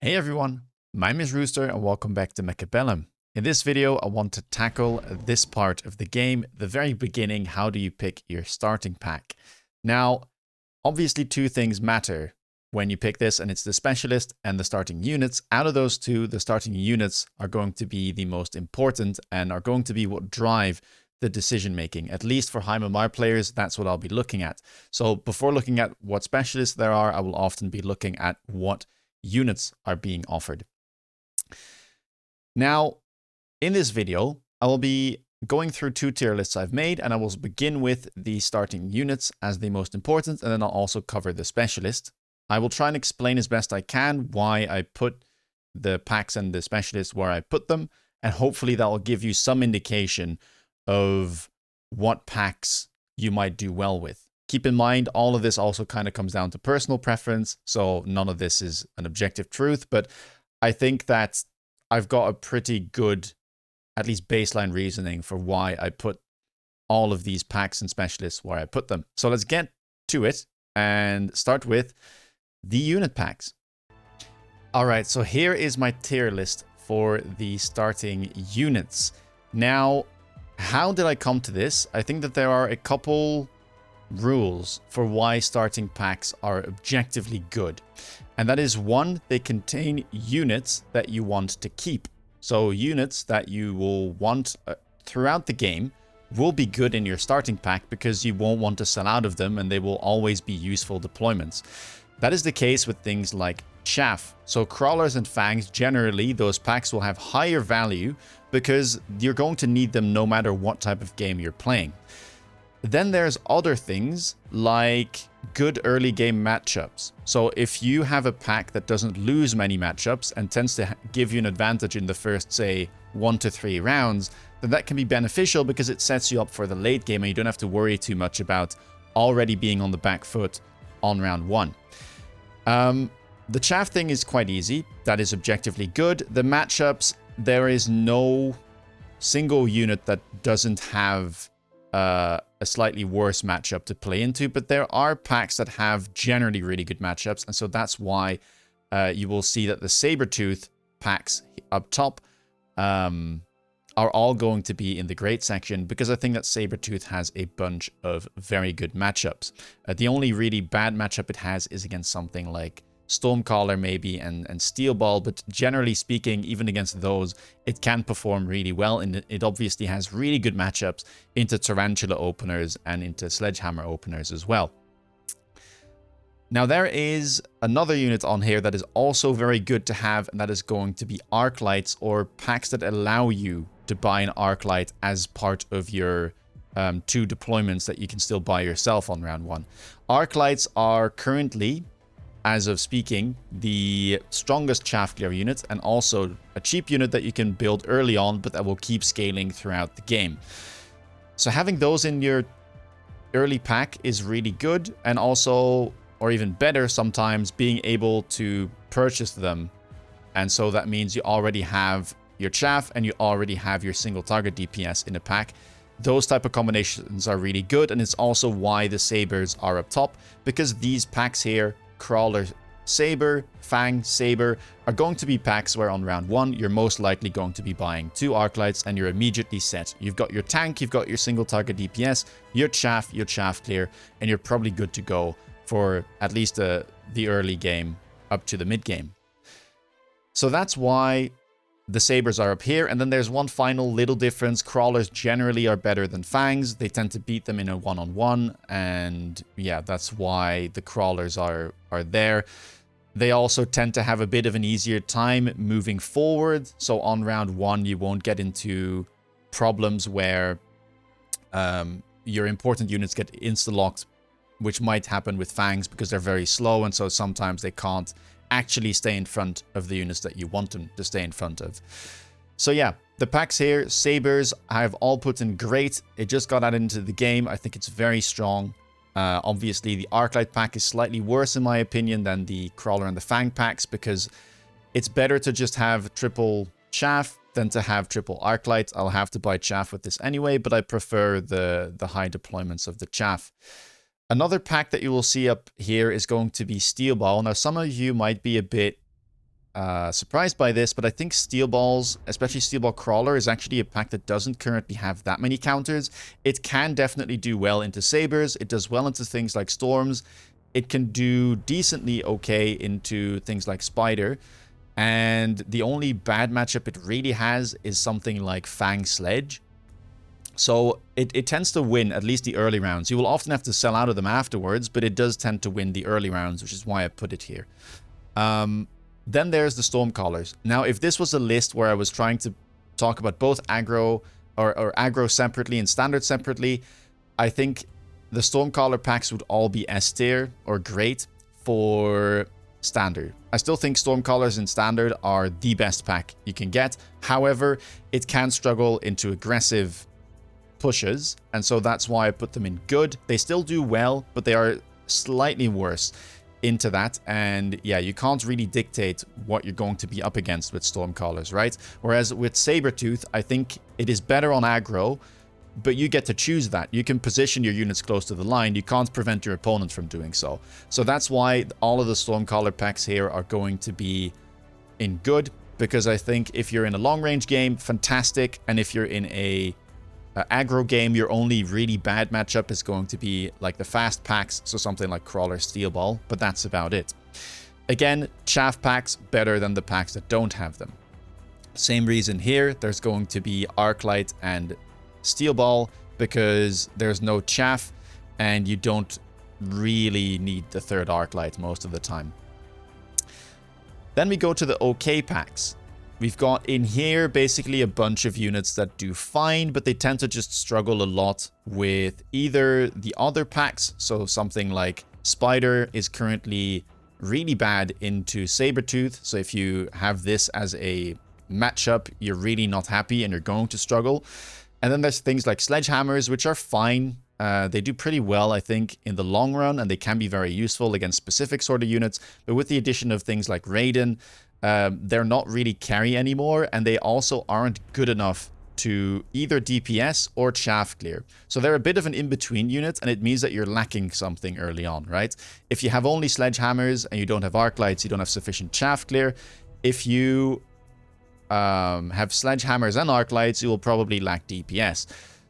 Hey everyone, my name is Rooster and welcome back to Mechabellum. In this video, I want to tackle this part of the game, the very beginning. How do you pick your starting pack? Now, obviously two things matter when you pick this, and it's the specialist and the starting units. Out of those two, the starting units are going to be the most important and are going to be what drive the decision making. At least for high MMR players, that's what I'll be looking at. So before looking at what specialists there are, I will often be looking at what units are being offered. Now, in this video, I will be going through two tier lists I've made, and I will begin with the starting units as the most important, and then I'll also cover the specialist. I will try and explain as best I can why I put the packs and the specialists where I put them, and hopefully that will give you some indication of what packs you might do well with. Keep in mind, all of this also kind of comes down to personal preference, so none of this is an objective truth, but I think that I've got a pretty good, at least baseline reasoning for why I put all of these packs and specialists where I put them. So let's get to it and start with the unit packs. All right, so here is my tier list for the starting units. Now, how did I come to this? I think that there are a couple rules for why starting packs are objectively good. And that is, one, they contain units that you want to keep. So units that you will want throughout the game will be good in your starting pack because you won't want to sell out of them and they will always be useful deployments. That is the case with things like chaff. So crawlers and fangs, generally those packs will have higher value because you're going to need them no matter what type of game you're playing. Then there's other things like good early game matchups. So if you have a pack that doesn't lose many matchups and tends to give you an advantage in the first, say, 1 to 3 rounds, then that can be beneficial because it sets you up for the late game and you don't have to worry too much about already being on the back foot on round 1. The chaff thing is quite easy. That is objectively good. The matchups, there is no single unit that doesn't have a slightly worse matchup to play into, but there are packs that have generally really good matchups, and so that's why you will see that the Sabertooth packs up top are all going to be in the great section, because I think that Sabertooth has a bunch of very good matchups. The only really bad matchup it has is against something like Stormcaller maybe and Steel Ball, but generally speaking, even against those, it can perform really well, and it obviously has really good matchups into Tarantula openers and into Sledgehammer openers as well. Now there is another unit on here that is also very good to have, and that is going to be Arc Lights, or packs that allow you to buy an Arc Light as part of your 2 deployments that you can still buy yourself on round 1. Arc Lights are currently, as of speaking, the strongest chaff clear unit, and also a cheap unit that you can build early on, but that will keep scaling throughout the game. So having those in your early pack is really good, and also, or even better sometimes, being able to purchase them. And so that means you already have your chaff and you already have your single target DPS in a pack. Those type of combinations are really good, and it's also why the Sabers are up top, because these packs here, Crawler Saber, Fang Saber, are going to be packs where on round 1 you're most likely going to be buying 2 Arc Lights and you're immediately set. You've got your tank, you've got your single target DPS, your chaff clear, and you're probably good to go for at least the early game up to the mid game. So that's why the Sabers are up here. And then there's one final little difference. Crawlers generally are better than Fangs. They tend to beat them in a one-on-one. And yeah, that's why the Crawlers are there. They also tend to have a bit of an easier time moving forward. So on round 1, you won't get into problems where your important units get insta-locked, which might happen with Fangs because they're very slow. And so sometimes they can't actually stay in front of the units that you want them to stay in front of. So yeah, the packs here, Sabers, I have all put in great. It just got added into the game. I think it's very strong. Obviously, the Arclight pack is slightly worse in my opinion than the Crawler and the Fang packs, because it's better to just have triple chaff than to have triple Arclight. I'll have to buy chaff with this anyway, but I prefer the high deployments of the chaff. Another pack that you will see up here is going to be Steel Ball. Now, some of you might be a bit surprised by this, but I think Steel Balls, especially Steel Ball Crawler, is actually a pack that doesn't currently have that many counters. It can definitely do well into Sabers. It does well into things like Storms. It can do decently okay into things like Spider. And the only bad matchup it really has is something like Fang Sledge. So it tends to win at least the early rounds. You will often have to sell out of them afterwards, but it does tend to win the early rounds, which is why I put it here. Then there's the Stormcallers. Now, if this was a list where I was trying to talk about both aggro or aggro separately and standard separately, I think the Stormcaller packs would all be S tier or great for standard. I still think Stormcallers in standard are the best pack you can get. However, it can struggle into aggressive pushes, and so that's why I put them in good. They still do well, but they are slightly worse into that, and yeah, you can't really dictate what you're going to be up against with Stormcallers, right? Whereas with Sabertooth, I think it is better on aggro, but you get to choose that. You can position your units close to the line. You can't prevent your opponent from doing so. So that's why all of the Stormcaller packs here are going to be in good, because I think if you're in a long-range game, fantastic, and if you're in a aggro game, your only really bad matchup is going to be like the fast packs, so something like Crawler, Steel Ball, but that's about it. Again, chaff packs better than the packs that don't have them. Same reason here, there's going to be Arclight and Steel Ball because there's no chaff and you don't really need the third Arclight most of the time. Then we go to the OK packs. We've got in here basically a bunch of units that do fine, but they tend to just struggle a lot with either the other packs. So something like Spider is currently really bad into Sabertooth. So if you have this as a matchup, you're really not happy and you're going to struggle. And then there's things like Sledgehammers, which are fine. They do pretty well, I think, in the long run, and they can be very useful against specific sort of units. But with the addition of things like Raiden, they're not really carry anymore, and they also aren't good enough to either DPS or chaff clear. So they're a bit of an in-between unit, and it means that you're lacking something early on, right? If you have only Sledgehammers and you don't have Arclights, you don't have sufficient chaff clear. If you have Sledgehammers and Arclights, you will probably lack DPS.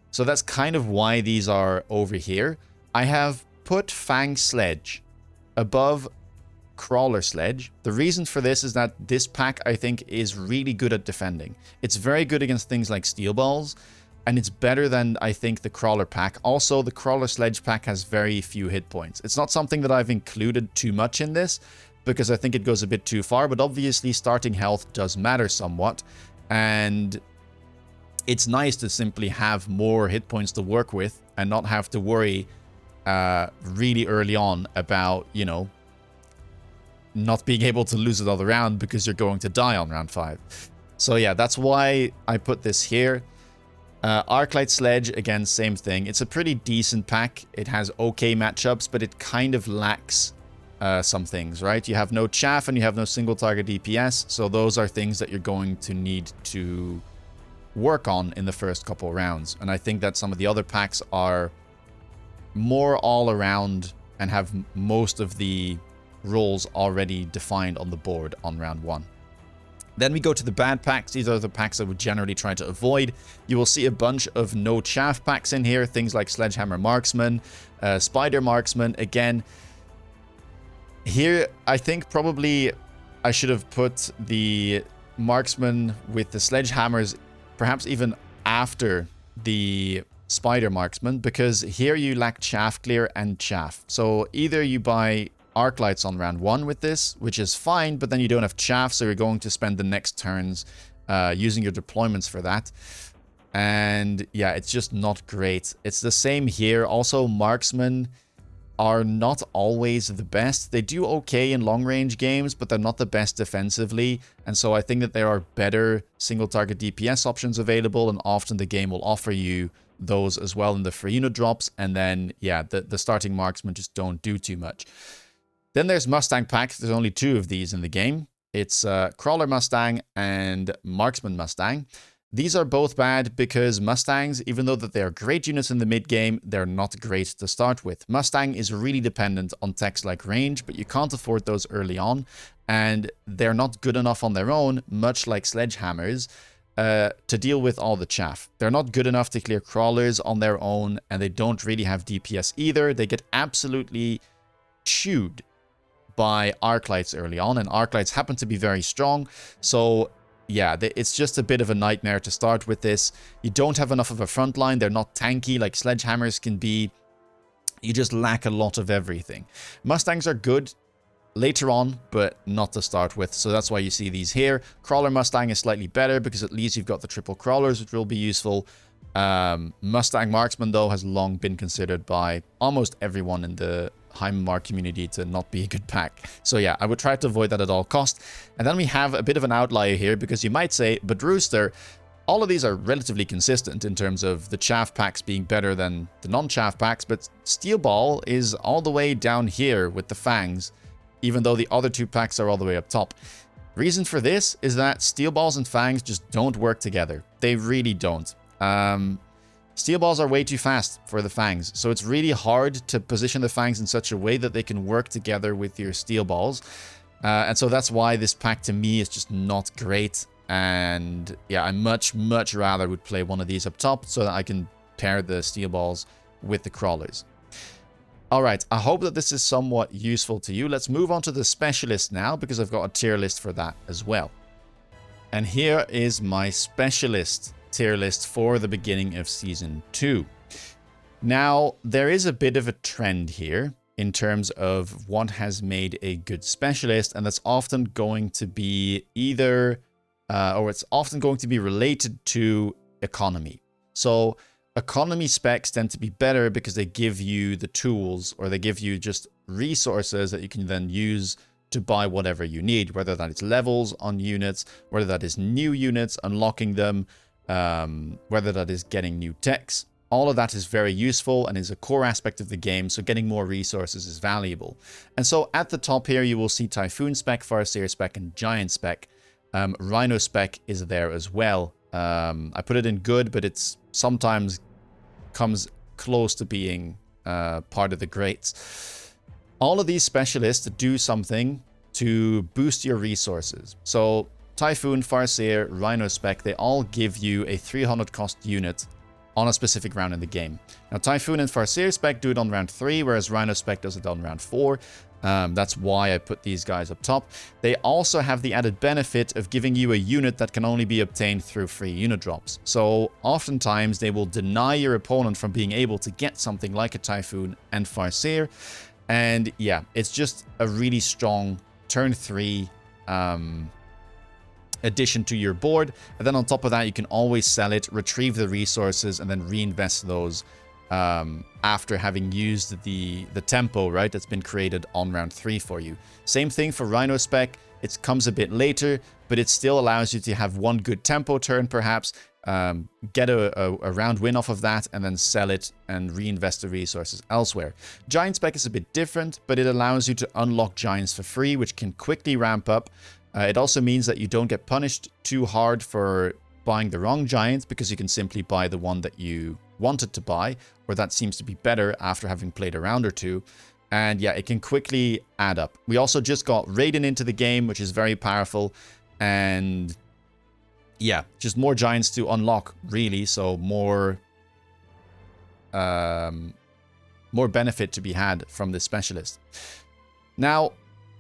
So that's kind of why these are over here. I have put Fang Sledge above Crawler Sledge. The reason for this is that this pack, I think, is really good at defending. It's very good against things like Steel Balls, and it's better than, I think, the Crawler pack. Also, the Crawler Sledge pack has very few hit points. It's not something that I've included too much in this, because I think it goes a bit too far, but obviously starting health does matter somewhat, and it's nice to simply have more hit points to work with and not have to worry really early on about, you know, not being able to lose another round because you're going to die on round 5. So yeah, that's why I put this here. Arclight Sledge, again, same thing. It's a pretty decent pack. It has okay matchups, but it kind of lacks some things, right? You have no chaff and you have no single target DPS, so those are things that you're going to need to work on in the first couple rounds. And I think that some of the other packs are more all around and have most of the roles already defined on the board on round 1. Then we go to the bad packs. These are the packs I would generally try to avoid. You will see a bunch of no chaff packs in here, things like Sledgehammer Marksman, Spider Marksman. Again, here I think probably I should have put the Marksman with the Sledgehammers perhaps even after the Spider Marksman, because here you lack chaff clear and chaff. So either you buy Arclights on round 1 with this, which is fine, but then you don't have chaff, so you're going to spend the next turns using your deployments for that. And yeah, it's just not great. It's the same here. Also, Marksmen are not always the best. They do okay in long-range games, but they're not the best defensively. And so I think that there are better single-target DPS options available, and often the game will offer you those as well in the free unit drops. And then, yeah, the starting Marksmen just don't do too much. Then there's Mustang packs. There's only 2 of these in the game. It's Crawler Mustang and Marksman Mustang. These are both bad because Mustangs, even though that they are great units in the mid game, they're not great to start with. Mustang is really dependent on techs like range, but you can't afford those early on, and they're not good enough on their own, much like sledgehammers, to deal with all the chaff. They're not good enough to clear crawlers on their own, and they don't really have DPS either. They get absolutely chewed by arc lights early on, and arc lights happen to be very strong, so yeah, it's just a bit of a nightmare to start with this. You don't have enough of a front line. They're not tanky like sledgehammers can be. You just lack a lot of everything. Mustangs are good later on, but not to start with. So that's why you see these here. Crawler Mustang is slightly better because at least you've got the triple crawlers, which will be useful. Mustang Marksman, though, has long been considered by almost everyone in the Heimmark community to not be a good pack. So yeah, I would try to avoid that at all costs. And then we have a bit of an outlier here, because you might say, but Rooster, all of these are relatively consistent in terms of the chaff packs being better than the non-chaff packs, but Steel Ball is all the way down here with the Fangs, even though the other two packs are all the way up top. Reason for this is that Steel Balls and Fangs just don't work together. They really don't. Steel Balls are way too fast for the Fangs, so it's really hard to position the Fangs in such a way that they can work together with your Steel Balls. And so that's why this pack to me is just not great. And yeah, I much rather would play one of these up top so that I can pair the Steel Balls with the Crawlers. Alright, I hope that this is somewhat useful to you. Let's move on to the Specialist now, because I've got a tier list for that as well. And here is my Specialist tier list for the beginning of Season 2. Now, there is a bit of a trend here in terms of what has made a good Specialist, and that's often going to be either, or it's often going to be related to economy. So, economy specs tend to be better because they give you the tools, or they give you just resources that you can then use to buy whatever you need, whether that is levels on units, whether that is new units, unlocking them, whether that is getting new techs. All of that is very useful and is a core aspect of the game, so getting more resources is valuable. And so at the top here, you will see Typhoon spec, Farseer spec, and Giant spec. Rhino spec is there as well. I put it in good, but it's sometimes comes close to being part of the greats. All of these specialists do something to boost your resources. So Typhoon, Farseer, Rhino spec, they all give you a 300 cost unit on a specific round in the game. Now Typhoon and Farseer spec do it on round 3, whereas Rhino spec does it on round 4. That's why I put these guys up top. They also have the added benefit of giving you a unit that can only be obtained through free unit drops. So oftentimes they will deny your opponent from being able to get something like a Typhoon and Farseer. And yeah, it's just a really strong turn 3 addition to your board. And then on top of that, you can always sell it, retrieve the resources, and then reinvest those after having used the tempo, right, that's been created on round 3 for you. Same thing for Rhino spec. It comes a bit later, but it still allows you to have one good tempo turn, perhaps, get a round win off of that, and then sell it and reinvest the resources elsewhere. Giant spec is a bit different, but it allows you to unlock giants for free, which can quickly ramp up. It also means that you don't get punished too hard for buying the wrong giant, because you can simply buy the one that you wanted to buy, or that seems to be better after having played a round or two. And yeah, it can quickly add up. We also just got Raiden into the game, which is very powerful. And yeah, just more giants to unlock, really. So more benefit to be had from this specialist. Now,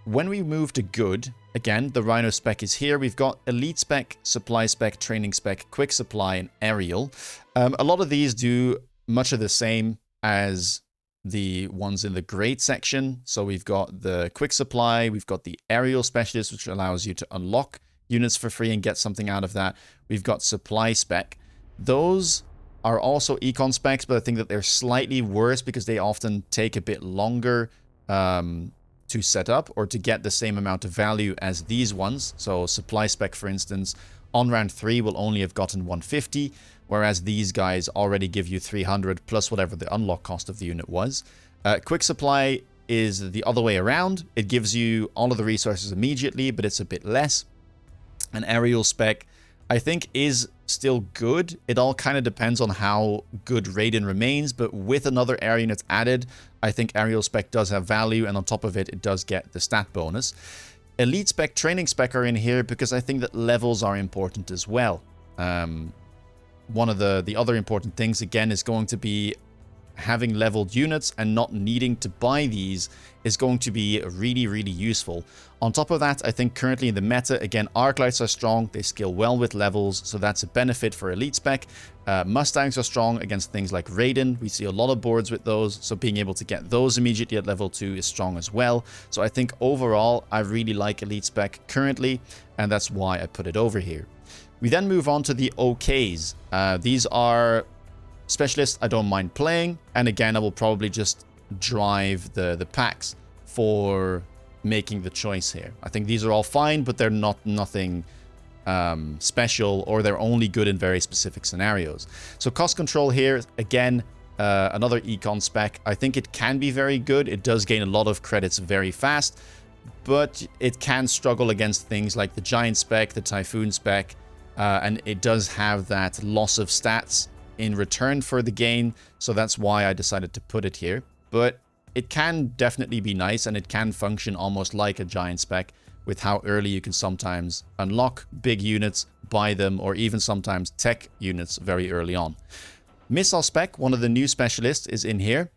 when we move to good, again, the Rhino spec is here. We've got Elite spec, Supply spec, Training spec, Quick Supply, and Aerial. A lot of these do much of the same as the ones in the Great section. So we've got the Quick Supply, we've got the Aerial Specialist, which allows you to unlock units for free and get something out of that. We've got Supply spec. Those are also Econ specs, but I think that they're slightly worse because they often take a bit longer to set up or to get the same amount of value as these ones. So Supply spec, for instance, on round 3 will only have gotten 150, whereas these guys already give you 300 plus whatever the unlock cost of the unit was. Quick Supply is the other way around. It gives you all of the resources immediately, but it's a bit less. And Aerial spec I think is still good. It all kind of depends on how good Raiden remains, but with another air unit added, I think aerial spec does have value, and on top of it, it does get the stat bonus. Elite spec, training spec are in here because I think that levels are important as well. One of the other important things, again, is going to be having leveled units, and not needing to buy these is going to be really, really useful. On top of that, I think currently in the meta, again, arc lights are strong. They scale well with levels, so that's a benefit for elite spec. Mustangs are strong against things like Raiden. We see a lot of boards with those, so being able to get those immediately at level 2 is strong as well. So I think overall, I really like elite spec currently, and that's why I put it over here. We then move on to the OKs. These are specialists I don't mind playing, and again, I will probably just drive the packs for making the choice here. I think these are all fine, but they're nothing special, or they're only good in very specific scenarios. So cost control here, again, another econ spec. I think it can be very good. It does gain a lot of credits very fast, but it can struggle against things like the giant spec, the typhoon spec, and it does have that loss of stats in return for the gain, so that's why I decided to put it here. But it can definitely be nice, and it can function almost like a giant spec with how early you can sometimes unlock big units, buy them, or even sometimes tech units very early on. Missile spec, one of the new specialists, is in here.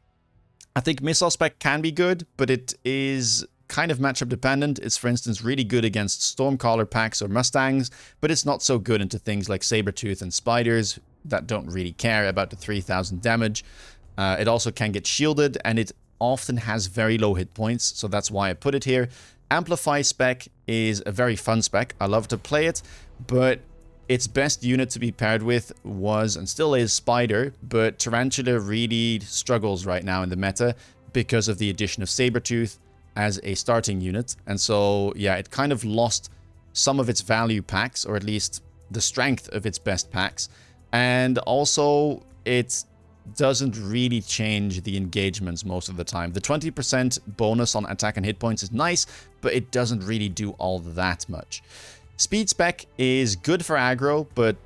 I think missile spec can be good, but it is kind of matchup dependent. It's, for instance, really good against Stormcaller packs or Mustangs, but it's not so good into things like Sabretooth and Spiders that don't really care about the 3000 damage. It also can get shielded, and it often has very low hit points, so that's why I put it here. Amplify spec is a very fun spec. I love to play it, but its best unit to be paired with was, and still is, Spider, but Tarantula really struggles right now in the meta because of the addition of Sabretooth as a starting unit. And so, yeah, it kind of lost some of its value packs, or at least the strength of its best packs. And also, it doesn't really change the engagements most of the time. The 20% bonus on attack and hit points is nice, but it doesn't really do all that much. Speed spec is good for aggro, but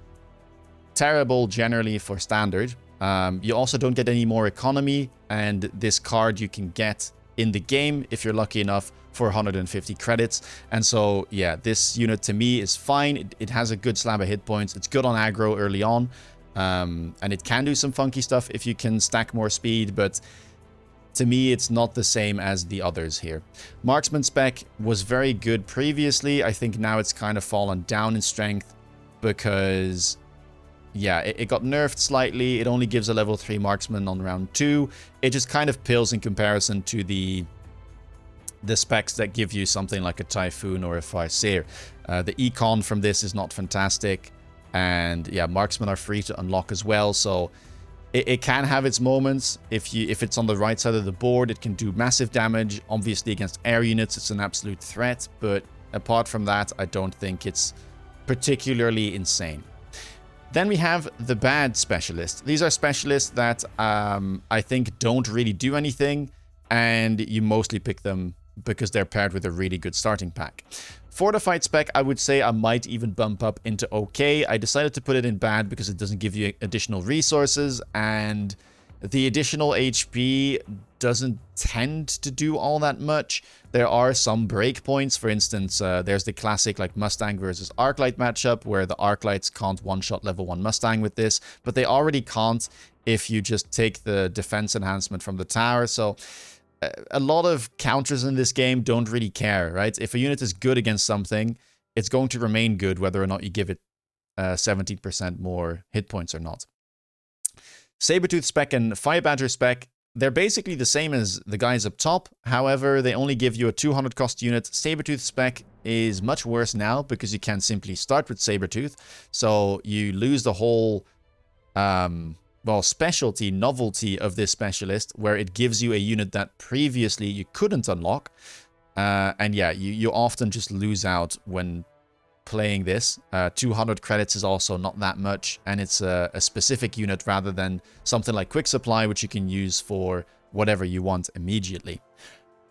terrible generally for standard. You also don't get any more economy, and this card you can get in the game if you're lucky enough for 150 credits. And so, yeah, this unit to me is fine. It has a good slab of hit points. It's good on aggro early on. And it can do some funky stuff if you can stack more speed, but to me, it's not the same as the others here. Marksman spec was very good previously. I think now it's kind of fallen down in strength because, yeah, it got nerfed slightly. It only gives a level 3 marksman on round 2. It just kind of pales in comparison to the specs that give you something like a Typhoon or a Farseer. The econ from this is not fantastic. And yeah, marksmen are free to unlock as well, so it can have its moments. If it's on the right side of the board, it can do massive damage. Obviously, against air units, it's an absolute threat, but apart from that, I don't think it's particularly insane. Then we have the bad specialists. These are specialists that I think don't really do anything, and you mostly pick them because they're paired with a really good starting pack. Fortified spec, I would say I might even bump up into okay. I decided to put it in bad because it doesn't give you additional resources, and the additional HP doesn't tend to do all that much. There are some breakpoints. For instance, there's the classic like Mustang versus Arclight matchup where the Arclights can't one-shot level 1 Mustang with this, but they already can't if you just take the defense enhancement from the tower. So a lot of counters in this game don't really care, right? If a unit is good against something, it's going to remain good whether or not you give it 17% more hit points or not. Sabretooth spec and Fire Badger spec, they're basically the same as the guys up top. However, they only give you a 200 cost unit. Sabretooth spec is much worse now because you can simply start with Sabretooth. So you lose the whole specialty, novelty of this specialist, where it gives you a unit that previously you couldn't unlock. And yeah, you often just lose out when playing this. 200 credits is also not that much, and it's a specific unit rather than something like Quick Supply, which you can use for whatever you want immediately.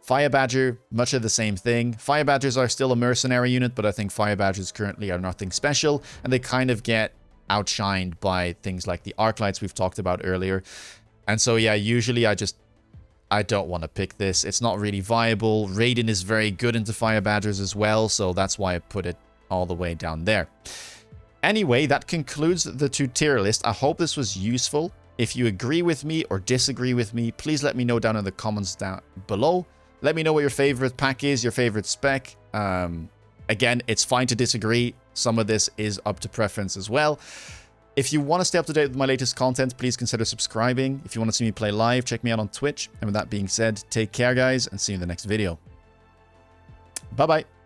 Fire Badger, much of the same thing. Fire Badgers are still a mercenary unit, but I think Fire Badgers currently are nothing special, and they kind of get outshined by things like the Arclights we've talked about earlier. And so yeah, usually I don't want to pick this. It's not really viable. Raiden is very good into Fire Badgers as well, so that's why I put it all the way down there. Anyway, that concludes the 2-tier list. I hope this was useful. If you agree with me or disagree with me, please let me know down in the comments down below. Let me know what your favorite pack is, your favorite spec. Again, it's fine to disagree. Some of this is up to preference as well. If you want to stay up to date with my latest content, please consider subscribing. If you want to see me play live, check me out on Twitch. And with that being said, take care, guys, and see you in the next video. Bye-bye.